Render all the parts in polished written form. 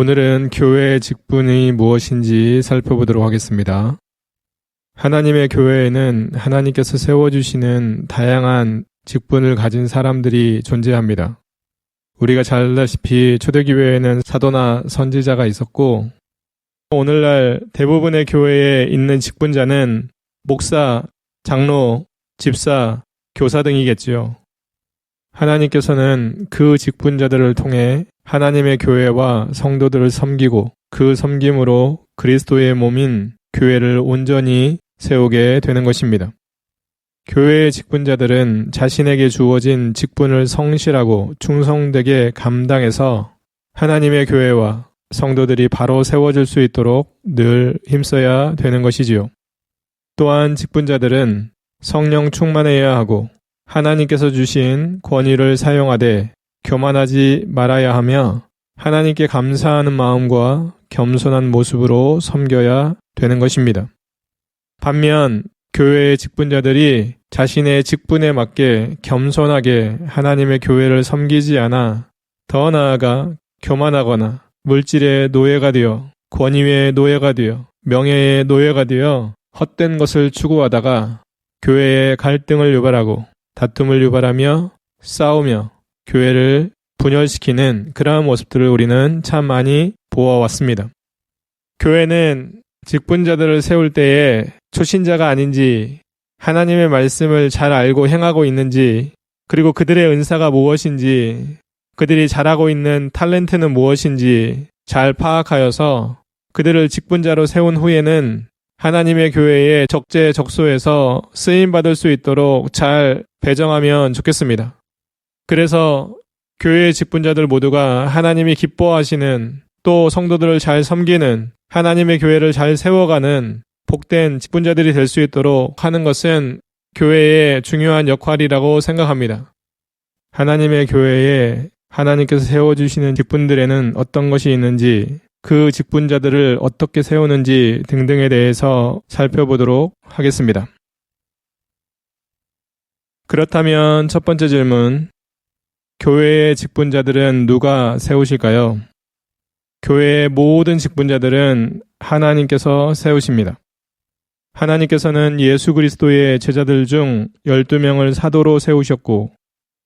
오늘은 교회의 직분이 무엇인지 살펴보도록 하겠습니다. 하나님의 교회에는 하나님께서 세워주시는 다양한 직분을 가진 사람들이 존재합니다. 우리가 잘 알다시피 초대교회에는 사도나 선지자가 있었고, 오늘날 대부분의 교회에 있는 직분자는 목사, 장로, 집사, 교사 등이겠지요. 하나님께서는 그 직분자들을 통해 하나님의 교회와 성도들을 섬기고 그 섬김으로 그리스도의 몸인 교회를 온전히 세우게 되는 것입니다. 교회의 직분자들은 자신에게 주어진 직분을 성실하고 충성되게 감당해서 하나님의 교회와 성도들이 바로 세워질 수 있도록 늘 힘써야 되는 것이지요. 또한 직분자들은 성령 충만해야 하고 하나님께서 주신 권위를 사용하되 교만하지 말아야 하며 하나님께 감사하는 마음과 겸손한 모습으로 섬겨야 되는 것입니다. 반면 교회의 직분자들이 자신의 직분에 맞게 겸손하게 하나님의 교회를 섬기지 않아 더 나아가 교만하거나 물질의 노예가 되어 권위의 노예가 되어 명예의 노예가 되어 헛된 것을 추구하다가 교회에 갈등을 유발하고 다툼을 유발하며 싸우며 교회를 분열시키는 그러한 모습들을 우리는 참 많이 보아왔습니다. 교회는 직분자들을 세울 때에 초신자가 아닌지, 하나님의 말씀을 잘 알고 행하고 있는지, 그리고 그들의 은사가 무엇인지, 그들이 잘하고 있는 탤런트는 무엇인지 잘 파악하여서 그들을 직분자로 세운 후에는 하나님의 교회에 적재적소에서 쓰임받을 수 있도록 잘 배정하면 좋겠습니다. 그래서 교회의 직분자들 모두가 하나님이 기뻐하시는, 또 성도들을 잘 섬기는, 하나님의 교회를 잘 세워가는 복된 직분자들이 될 수 있도록 하는 것은 교회의 중요한 역할이라고 생각합니다. 하나님의 교회에 하나님께서 세워주시는 직분들에는 어떤 것이 있는지, 그 직분자들을 어떻게 세우는지 등등에 대해서 살펴보도록 하겠습니다. 그렇다면 첫 번째 질문, 교회의 직분자들은 누가 세우실까요? 교회의 모든 직분자들은 하나님께서 세우십니다. 하나님께서는 예수 그리스도의 제자들 중 12명을 사도로 세우셨고,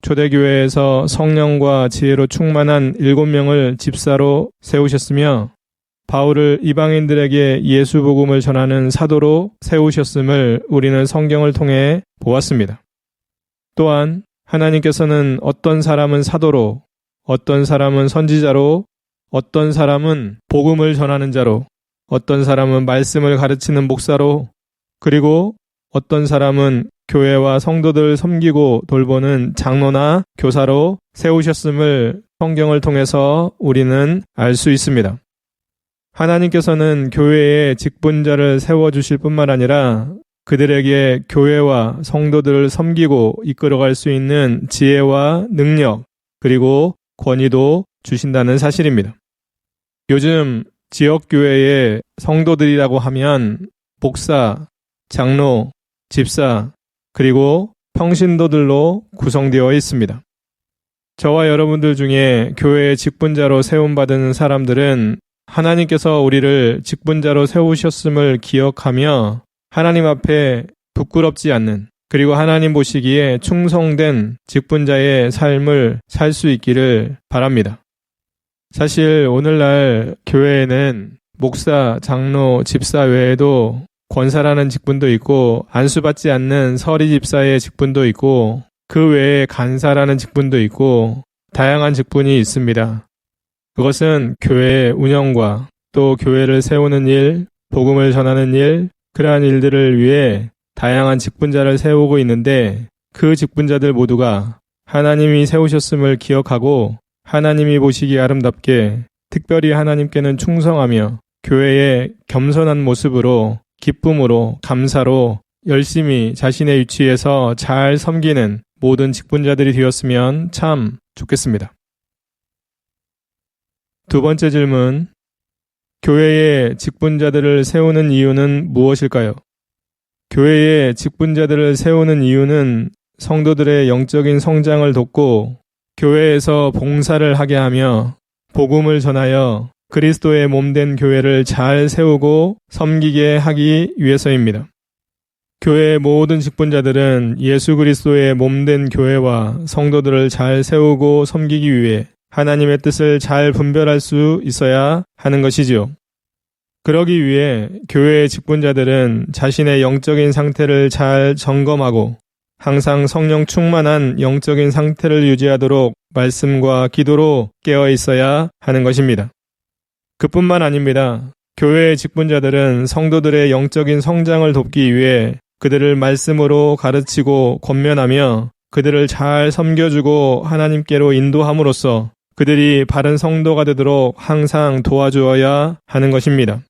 초대교회에서 성령과 지혜로 충만한 7명을 집사로 세우셨으며, 바울을 이방인들에게 예수 복음을 전하는 사도로 세우셨음을 우리는 성경을 통해 보았습니다. 또한 하나님께서는 어떤 사람은 사도로, 어떤 사람은 선지자로, 어떤 사람은 복음을 전하는 자로, 어떤 사람은 말씀을 가르치는 목사로, 그리고 어떤 사람은 교회와 성도들 섬기고 돌보는 장로나 교사로 세우셨음을 성경을 통해서 우리는 알 수 있습니다. 하나님께서는 교회에 직분자를 세워주실 뿐만 아니라 그들에게 교회와 성도들을 섬기고 이끌어갈 수 있는 지혜와 능력, 그리고 권위도 주신다는 사실입니다. 요즘 지역교회의 성도들이라고 하면 목사, 장로, 집사, 그리고 평신도들로 구성되어 있습니다. 저와 여러분들 중에 교회의 직분자로 세움받은 사람들은 하나님께서 우리를 직분자로 세우셨음을 기억하며 하나님 앞에 부끄럽지 않는, 그리고 하나님 보시기에 충성된 직분자의 삶을 살 수 있기를 바랍니다. 사실 오늘날 교회에는 목사, 장로, 집사 외에도 권사라는 직분도 있고, 안수받지 않는 서리 집사의 직분도 있고, 그 외에 간사라는 직분도 있고, 다양한 직분이 있습니다. 그것은 교회의 운영과 또 교회를 세우는 일, 복음을 전하는 일, 그러한 일들을 위해 다양한 직분자를 세우고 있는데, 그 직분자들 모두가 하나님이 세우셨음을 기억하고 하나님이 보시기 아름답게 특별히 하나님께는 충성하며 교회의 겸손한 모습으로, 기쁨으로, 감사로 열심히 자신의 위치에서 잘 섬기는 모든 직분자들이 되었으면 참 좋겠습니다. 두 번째 질문, 교회의 직분자들을 세우는 이유는 무엇일까요? 교회의 직분자들을 세우는 이유는 성도들의 영적인 성장을 돕고 교회에서 봉사를 하게 하며 복음을 전하여 그리스도의 몸된 교회를 잘 세우고 섬기게 하기 위해서입니다. 교회의 모든 직분자들은 예수 그리스도의 몸된 교회와 성도들을 잘 세우고 섬기기 위해 하나님의 뜻을 잘 분별할 수 있어야 하는 것이지요. 그러기 위해 교회의 직분자들은 자신의 영적인 상태를 잘 점검하고 항상 성령 충만한 영적인 상태를 유지하도록 말씀과 기도로 깨어 있어야 하는 것입니다. 그뿐만 아닙니다. 교회의 직분자들은 성도들의 영적인 성장을 돕기 위해 그들을 말씀으로 가르치고 권면하며 그들을 잘 섬겨주고 하나님께로 인도함으로써 그들이 바른 성도가 되도록 항상 도와주어야 하는 것입니다.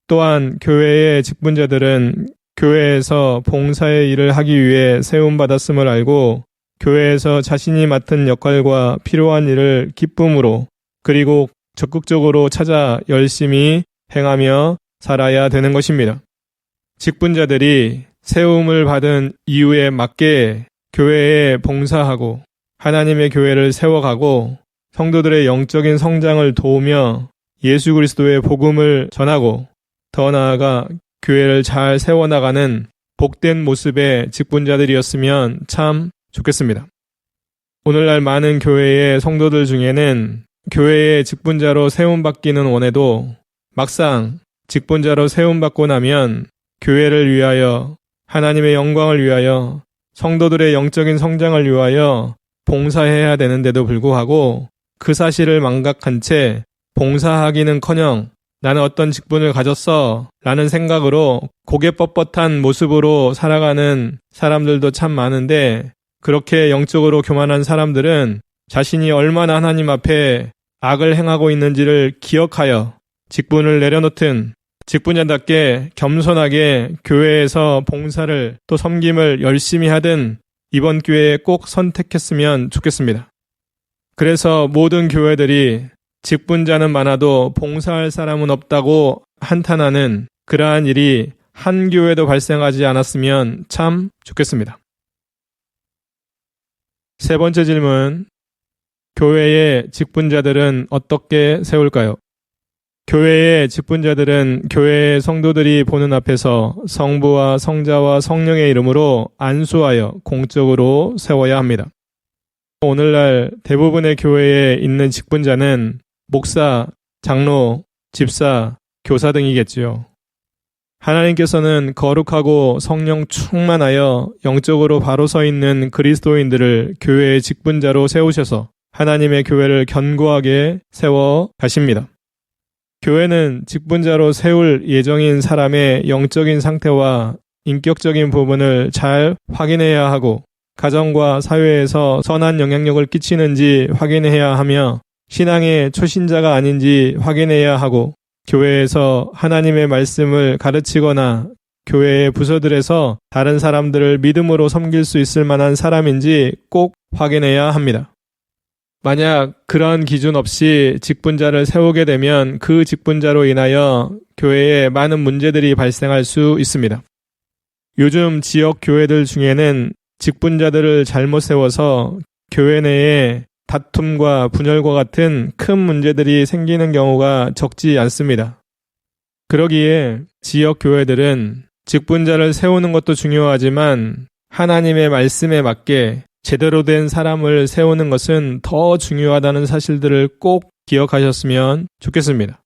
또한 교회의 직분자들은 교회에서 봉사의 일을 하기 위해 세움받았음을 알고 교회에서 자신이 맡은 역할과 필요한 일을 기쁨으로 그리고 적극적으로 찾아 열심히 행하며 살아야 되는 것입니다. 직분자들이 세움을 받은 이유에 맞게 교회에 봉사하고 하나님의 교회를 세워가고 성도들의 영적인 성장을 도우며 예수 그리스도의 복음을 전하고 더 나아가 교회를 잘 세워나가는 복된 모습의 직분자들이었으면 참 좋겠습니다. 오늘날 많은 교회의 성도들 중에는 교회의 직분자로 세움받기는 원해도 막상 직분자로 세움받고 나면 교회를 위하여 하나님의 영광을 위하여 성도들의 영적인 성장을 위하여 봉사해야 되는데도 불구하고 그 사실을 망각한 채 봉사하기는커녕 나는 어떤 직분을 가졌어 라는 생각으로 고개 뻣뻣한 모습으로 살아가는 사람들도 참 많은데 그렇게 영적으로 교만한 사람들은 자신이 얼마나 하나님 앞에 악을 행하고 있는지를 기억하여 직분을 내려놓든 직분자답게 겸손하게 교회에서 봉사를 또 섬김을 열심히 하든 이번 기회에 꼭 선택했으면 좋겠습니다. 그래서 모든 교회들이 직분자는 많아도 봉사할 사람은 없다고 한탄하는 그러한 일이 한 교회도 발생하지 않았으면 참 좋겠습니다. 세 번째 질문, 교회의 직분자들은 어떻게 세울까요? 교회의 직분자들은 교회의 성도들이 보는 앞에서 성부와 성자와 성령의 이름으로 안수하여 공적으로 세워야 합니다. 오늘날 대부분의 교회에 있는 직분자는 목사, 장로, 집사, 교사 등이겠지요. 하나님께서는 거룩하고 성령 충만하여 영적으로 바로 서 있는 그리스도인들을 교회의 직분자로 세우셔서 하나님의 교회를 견고하게 세워 가십니다. 교회는 직분자로 세울 예정인 사람의 영적인 상태와 인격적인 부분을 잘 확인해야 하고 가정과 사회에서 선한 영향력을 끼치는지 확인해야 하며 신앙의 초신자가 아닌지 확인해야 하고 교회에서 하나님의 말씀을 가르치거나 교회의 부서들에서 다른 사람들을 믿음으로 섬길 수 있을 만한 사람인지 꼭 확인해야 합니다. 만약 그런 기준 없이 직분자를 세우게 되면 그 직분자로 인하여 교회에 많은 문제들이 발생할 수 있습니다. 요즘 지역 교회들 중에는 직분자들을 잘못 세워서 교회 내에 다툼과 분열과 같은 큰 문제들이 생기는 경우가 적지 않습니다. 그러기에 지역 교회들은 직분자를 세우는 것도 중요하지만 하나님의 말씀에 맞게 제대로 된 사람을 세우는 것은 더 중요하다는 사실들을 꼭 기억하셨으면 좋겠습니다.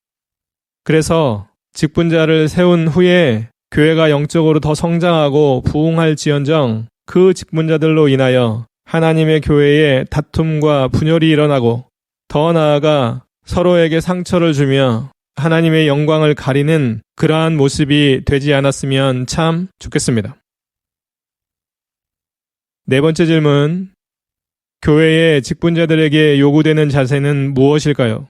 그래서 직분자를 세운 후에 교회가 영적으로 더 성장하고 부흥할지언정 그 직분자들로 인하여 하나님의 교회에 다툼과 분열이 일어나고 더 나아가 서로에게 상처를 주며 하나님의 영광을 가리는 그러한 모습이 되지 않았으면 참 좋겠습니다. 네 번째 질문, 교회의 직분자들에게 요구되는 자세는 무엇일까요?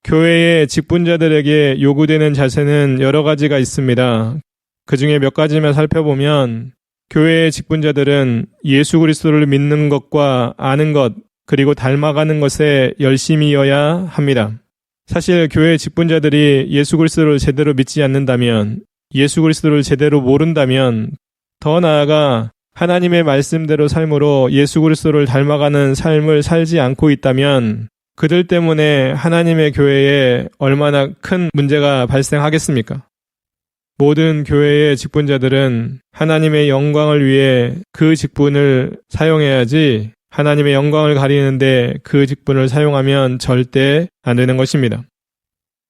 교회의 직분자들에게 요구되는 자세는 여러 가지가 있습니다. 그 중에 몇 가지만 살펴보면 교회의 직분자들은 예수 그리스도를 믿는 것과 아는 것 그리고 닮아가는 것에 열심이어야 합니다. 사실 교회의 직분자들이 예수 그리스도를 제대로 믿지 않는다면, 예수 그리스도를 제대로 모른다면, 더 나아가 하나님의 말씀대로 삶으로 예수 그리스도를 닮아가는 삶을 살지 않고 있다면 그들 때문에 하나님의 교회에 얼마나 큰 문제가 발생하겠습니까? 모든 교회의 직분자들은 하나님의 영광을 위해 그 직분을 사용해야지 하나님의 영광을 가리는데 그 직분을 사용하면 절대 안 되는 것입니다.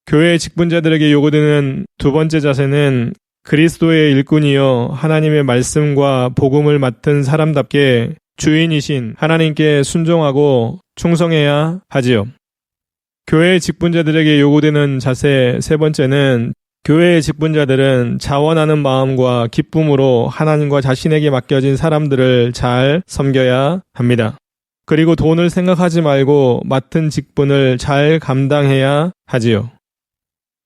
교회의 직분자들에게 요구되는 두 번째 자세는 그리스도의 일꾼이요 하나님의 말씀과 복음을 맡은 사람답게 주인이신 하나님께 순종하고 충성해야 하지요. 교회의 직분자들에게 요구되는 자세 세 번째는 교회의 직분자들은 자원하는 마음과 기쁨으로 하나님과 자신에게 맡겨진 사람들을 잘 섬겨야 합니다. 그리고 돈을 생각하지 말고 맡은 직분을 잘 감당해야 하지요.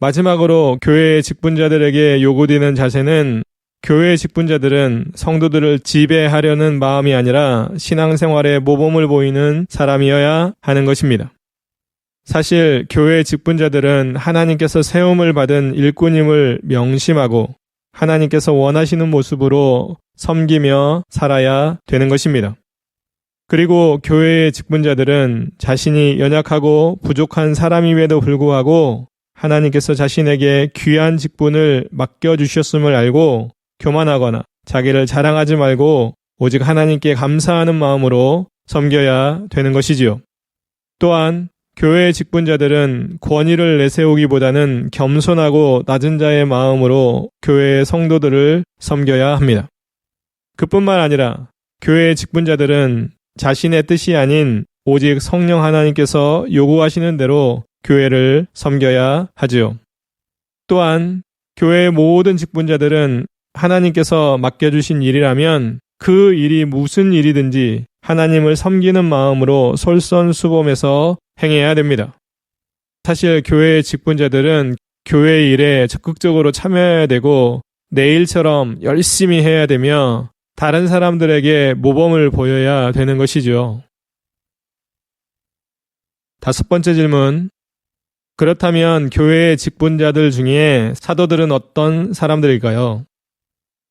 마지막으로 교회의 직분자들에게 요구되는 자세는 교회의 직분자들은 성도들을 지배하려는 마음이 아니라 신앙생활에 모범을 보이는 사람이어야 하는 것입니다. 사실 교회의 직분자들은 하나님께서 세움을 받은 일꾼임을 명심하고 하나님께서 원하시는 모습으로 섬기며 살아야 되는 것입니다. 그리고 교회의 직분자들은 자신이 연약하고 부족한 사람임에도 불구하고 하나님께서 자신에게 귀한 직분을 맡겨주셨음을 알고 교만하거나 자기를 자랑하지 말고 오직 하나님께 감사하는 마음으로 섬겨야 되는 것이지요. 또한 교회의 직분자들은 권위를 내세우기보다는 겸손하고 낮은 자의 마음으로 교회의 성도들을 섬겨야 합니다. 그뿐만 아니라 교회의 직분자들은 자신의 뜻이 아닌 오직 성령 하나님께서 요구하시는 대로 교회를 섬겨야 하지요. 또한 교회의 모든 직분자들은 하나님께서 맡겨주신 일이라면 그 일이 무슨 일이든지 하나님을 섬기는 마음으로 솔선수범해서 행해야 됩니다. 사실 교회의 직분자들은 교회 일에 적극적으로 참여해야 되고 내 일처럼 열심히 해야 되며 다른 사람들에게 모범을 보여야 되는 것이죠. 다섯 번째 질문. 그렇다면 교회의 직분자들 중에 사도들은 어떤 사람들일까요?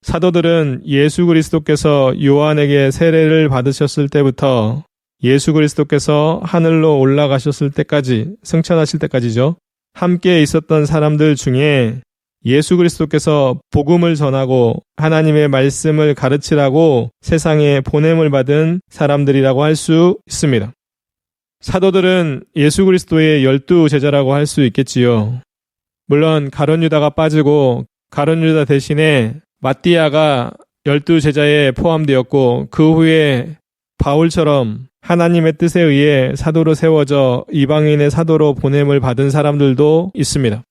사도들은 예수 그리스도께서 요한에게 세례를 받으셨을 때부터 예수 그리스도께서 하늘로 올라가셨을 때까지, 승천하실 때까지죠. 함께 있었던 사람들 중에 예수 그리스도께서 복음을 전하고 하나님의 말씀을 가르치라고 세상에 보냄을 받은 사람들이라고 할 수 있습니다. 사도들은 예수 그리스도의 12 제자라고 할 수 있겠지요. 물론 가룟 유다가 빠지고 가룟 유다 대신에 마띠아가 12 제자에 포함되었고 그 후에 바울처럼 하나님의 뜻에 의해 사도로 세워져 이방인의 사도로 보냄을 받은 사람들도 있습니다.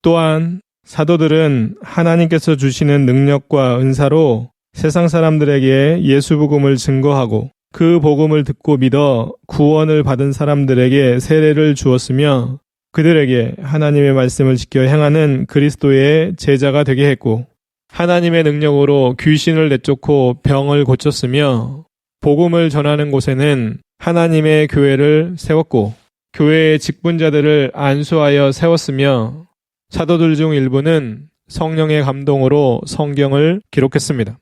또한 사도들은 하나님께서 주시는 능력과 은사로 세상 사람들에게 예수 복음을 증거하고 그 복음을 듣고 믿어 구원을 받은 사람들에게 세례를 주었으며 그들에게 하나님의 말씀을 지켜 행하는 그리스도의 제자가 되게 했고 하나님의 능력으로 귀신을 내쫓고 병을 고쳤으며 복음을 전하는 곳에는 하나님의 교회를 세웠고 교회의 직분자들을 안수하여 세웠으며 사도들 중 일부는 성령의 감동으로 성경을 기록했습니다.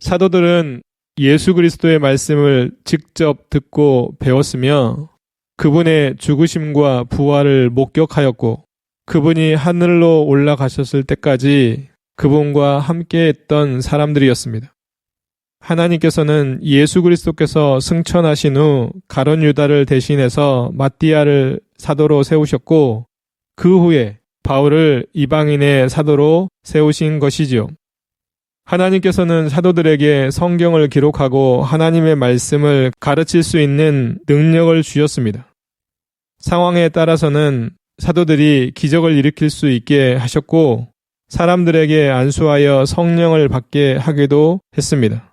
사도들은 예수 그리스도의 말씀을 직접 듣고 배웠으며 그분의 죽으심과 부활을 목격하였고 그분이 하늘로 올라가셨을 때까지 그분과 함께했던 사람들이었습니다. 하나님께서는 예수 그리스도께서 승천하신 후 가룟 유다를 대신해서 마띠아를 사도로 세우셨고 그 후에 바울을 이방인의 사도로 세우신 것이지요. 하나님께서는 사도들에게 성경을 기록하고 하나님의 말씀을 가르칠 수 있는 능력을 주셨습니다. 상황에 따라서는 사도들이 기적을 일으킬 수 있게 하셨고 사람들에게 안수하여 성령을 받게 하기도 했습니다.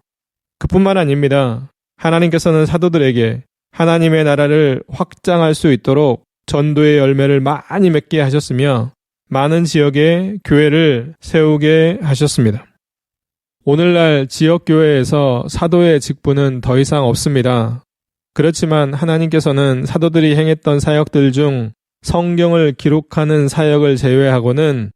그뿐만 아닙니다. 하나님께서는 사도들에게 하나님의 나라를 확장할 수 있도록 전도의 열매를 많이 맺게 하셨으며 많은 지역에 교회를 세우게 하셨습니다. 오늘날 지역교회에서 사도의 직분은 더 이상 없습니다. 그렇지만 하나님께서는 사도들이 행했던 사역들 중 성경을 기록하는 사역을 제외하고는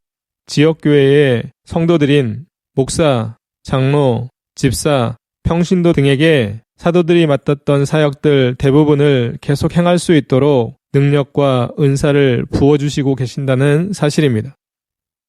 지역교회의 성도들인 목사, 장로, 집사, 평신도 등에게 사도들이 맡았던 사역들 대부분을 계속 행할 수 있도록 능력과 은사를 부어주시고 계신다는 사실입니다.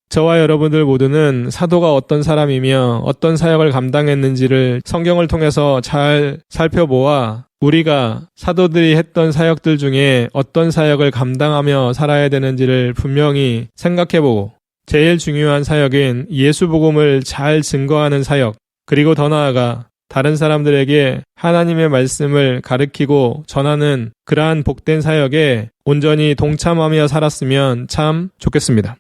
저와 여러분들 모두는 사도가 어떤 사람이며 어떤 사역을 감당했는지를 성경을 통해서 잘 살펴보아 우리가 사도들이 했던 사역들 중에 어떤 사역을 감당하며 살아야 되는지를 분명히 생각해보고 제일 중요한 사역인 예수 복음을 잘 증거하는 사역, 그리고 더 나아가 다른 사람들에게 하나님의 말씀을 가르치고 전하는 그러한 복된 사역에 온전히 동참하며 살았으면 참 좋겠습니다.